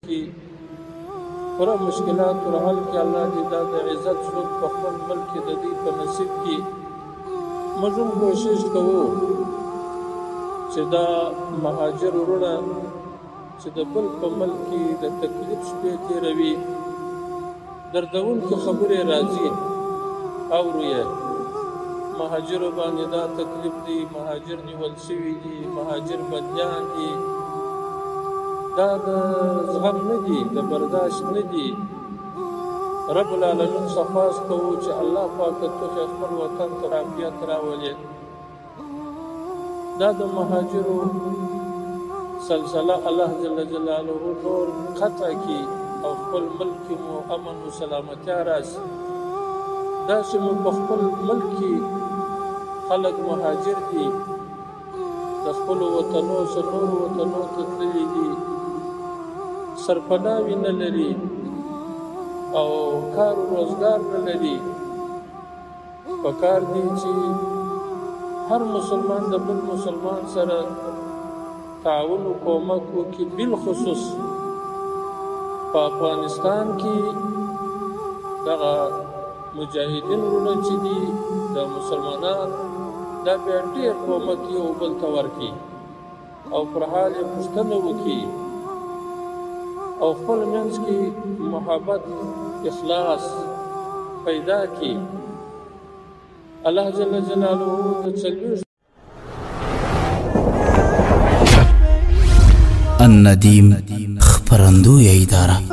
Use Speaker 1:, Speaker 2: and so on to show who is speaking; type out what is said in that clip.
Speaker 1: کې پوره مشکلات حل کې الله دې دا د عزت ژوند په خپل ملک کې د دې په نصیب کې موږ هم کوشش کوو چې دا مهاجر وروڼه چې د بل په ملک کې د تکلیف شپې تېروي دردونکې خبرې راځي اورو یې مهاجرو باندې دا تکلیف دی مهاجر نیول شوي دي مهاجر بندیان دي دا د زغم نه دي د برداشت نه دي رب العالمین څخه خواست کوو چې الله پاک ته خپل وطن ته عافیت راولي دا د مهاجرو سلسله الله جل جلاله نور قطع کړي او خپل ملک کې مو امن او سلامتیا راشي داسې مو په خپل ملک کې خلک مهاجر دي د خپلو وطنو څخه نورو وطنو ته تللي دي سرپناهي نه لري او کار و روزګار نه لري پکار دي چې هر مسلمان د بل مسلمان سره تعاون و کومک وکړي بالخصوص په افغانستان کې دغه مجاهدین وروڼه چې دي د مسلمانان دا بیا ډېر کومک یو بل ته ورکړي او پر حال یې پوښتنه وکړي او خپل منځ کې محبت اخلاص پیدا کړي الله جل جلاله د څلوېښت
Speaker 2: الندیم خپرندوی اداره